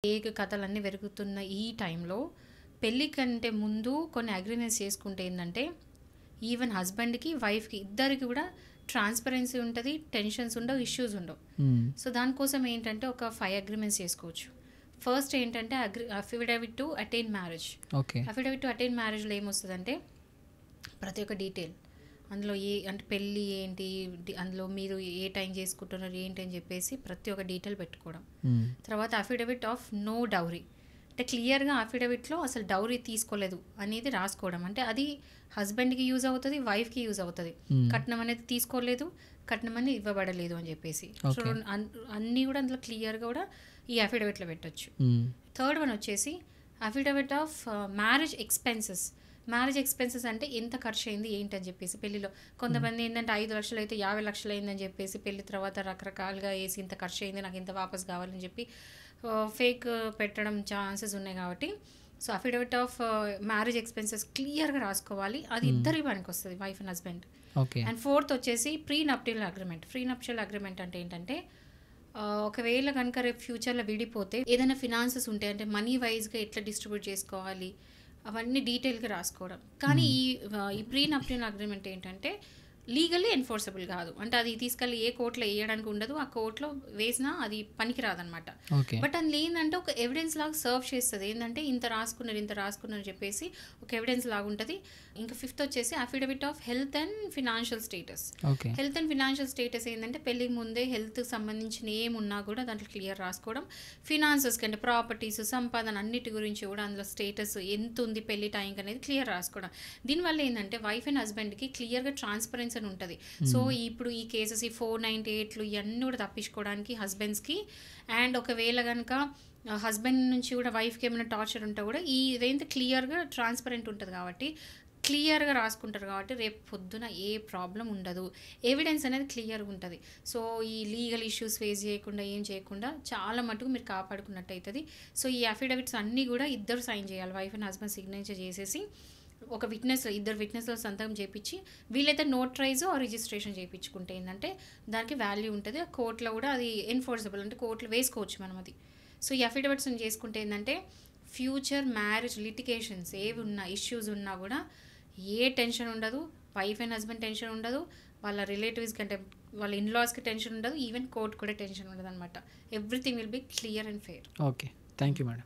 Fake కథలన్నీ పెరుగుతున్న ఈ టైంలో పెళ్లి కంటే ముందు కొన్ని అగ్రిమెంట్స్ చేసుకుంటే ఏంటంటే ఈవెన్ హస్బెండ్కి వైఫ్కి ఇద్దరికి కూడా ట్రాన్స్పరెన్సీ ఉంటుంది, టెన్షన్స్ ఉండవు, ఇష్యూస్ ఉండవు. సో దానికోసం ఏంటంటే ఒక 5 అగ్రిమెంట్స్ చేసుకోవచ్చు. ఫస్ట్ ఏంటంటే affidavit to attain marriage. Affidavit to attain మ్యారేజ్లో ఏమొస్తుందంటే ప్రతి ఒక్క డీటెయిల్ అందులో అంటే పెళ్ళి ఏంటి, అందులో మీరు ఏ టైం చేసుకుంటున్నారు ఏంటి అని చెప్పేసి ప్రతి ఒక్క డీటెయిల్ పెట్టుకోవడం. తర్వాత అఫిడవిట్ ఆఫ్ నో డౌరీ, అంటే క్లియర్గా అఫిడవిట్లో అసలు డౌరీ తీసుకోలేదు అనేది రాసుకోవడం. అంటే అది హస్బెండ్కి యూజ్ అవుతుంది, వైఫ్కి యూజ్ అవుతుంది. కట్నం అనేది తీసుకోలేదు, కట్నం అనేది ఇవ్వబడలేదు అని చెప్పేసి. సో అన్నీ కూడా అందులో క్లియర్గా కూడా ఈ అఫిడవిట్లో పెట్టచ్చు. థర్డ్ వన్ వచ్చేసి affidavit of marriage expenses. Marriage expenses అంటే ఎంత ఖర్చు అయింది ఏంటని చెప్పేసి. పెళ్లిలో కొంతమంది ఏంటంటే 5 లక్షలు అయితే 50 లక్షలు అయిందని చెప్పేసి పెళ్లి తర్వాత రకరకాలుగా వేసి ఇంత ఖర్చు అయింది, నాకు ఇంత వాపస్ కావాలని చెప్పి ఫేక్ పెట్టడం ఛాన్సెస్ ఉన్నాయి. కాబట్టి so affidavit of marriage expenses క్లియర్గా రాసుకోవాలి. అది ఇద్దరికి పనికి వస్తుంది, wife and husband. And fourth వచ్చేసి ప్రీ నప్టియల్ అగ్రిమెంట్. ప్రీ నప్టియల్ అగ్రిమెంట్ అంటే ఏంటంటే ఒకవేళ కనుక రేపు ఫ్యూచర్లో విడిపోతే ఏదైనా ఫినాన్సెస్ ఉంటాయి, అంటే మనీ వైజ్గా ఎట్లా డిస్ట్రిబ్యూట్ చేసుకోవాలి అవన్నీ డీటెయిల్గా రాసుకోవడం. కానీ ఈ ప్రీ నప్టియల్ అగ్రిమెంట్ ఏంటంటే లీగల్లీ ఎన్ఫోర్సబుల్ కాదు. అంటే అది తీసుకెళ్ళి ఏ కోర్టులో వేయడానికి ఉండదు, ఆ కోర్టులో వేసినా అది పనికి రాదనమాట. బట్ అందులో ఏంటంటే ఒక ఎవిడెన్స్ లాగా సర్వ్ చేస్తుంది. ఏంటంటే ఇంత రాసుకున్నారు చెప్పేసి ఒక ఎవిడెన్స్ లాగా ఉంటుంది. ఇంకా ఫిఫ్త్ వచ్చేసి affidavit of health and financial status. Health and financial status ఏంటంటే పెళ్లికి ముందే హెల్త్కి సంబంధించిన ఏమున్నా కూడా దాంట్లో క్లియర్ రాసుకోవడం. ఫినాన్సెస్కి అంటే ప్రాపర్టీస్, సంపాదన అన్నిటి గురించి కూడా అందులో స్టేటస్ ఎంత ఉంది పెళ్లి టైంకి అనేది క్లియర్ రాసుకోవడం. దీనివల్ల ఏంటంటే వైఫ్ అండ్ హస్బెండ్కి క్లియర్గా ట్రాన్స్పరెన్సీ ఉంటుంది. సో ఇప్పుడు ఈ కేసెస్ ఈ 498లు ఇవన్నీ కూడా తప్పించుకోవడానికి హస్బెండ్స్కి, అండ్ ఒకవేళ కనుక హస్బెండ్ నుంచి కూడా వైఫ్కి ఏమైనా టార్చర్ ఉంటే కూడా ఇదేంటి క్లియర్గా ట్రాన్స్పరెంట్ ఉంటుంది కాబట్టి క్లియర్గా రాసుకుంటారు కాబట్టి రేపు పొద్దున ఏ ప్రాబ్లం ఉండదు, ఎవిడెన్స్ అనేది క్లియర్గా ఉంటుంది. సో ఈ లీగల్ ఇష్యూస్ ఫేస్ చేయకుండా ఏం చేయకుండా చాలా మటుకు మీరు కాపాడుకున్నట్టు అవుతుంది. సో ఈ అఫిడవిట్స్ అన్నీ కూడా ఇద్దరు సైన్ చేయాలి, వైఫ్ అండ్ హస్బెండ్ సిగ్నేచర్ చేసేసి ఒక ఇద్దరు విట్నెస్లో సంతకం చేయించి వీళ్ళైతే నోటరైజ్ రిజిస్ట్రేషన్ చేయించుకుంటే ఏంటంటే దానికి వాల్యూ ఉంటుంది. కోర్టులో కూడా అది ఎన్ఫోర్సబుల్, అంటే కోర్టులో వేసుకోవచ్చు మనం అది. సో ఈ అఫిడవిట్స్ని చేసుకుంటే ఏంటంటే ఫ్యూచర్ మ్యారేజ్ లిటిగేషన్స్ ఏవి ఉన్నా, ఇష్యూస్ ఉన్నా కూడా ఏ టెన్షన్ ఉండదు, వైఫ్ అండ్ హస్బెండ్ టెన్షన్ ఉండదు, వాళ్ళ రిలేటివ్స్కి అంటే వాళ్ళ ఇన్లాస్కి టెన్షన్ ఉండదు, ఈవెన్ కోర్ట్ కూడా టెన్షన్ ఉండదు అనమాట. Everything will be clear and fair. Okay, thank you madam.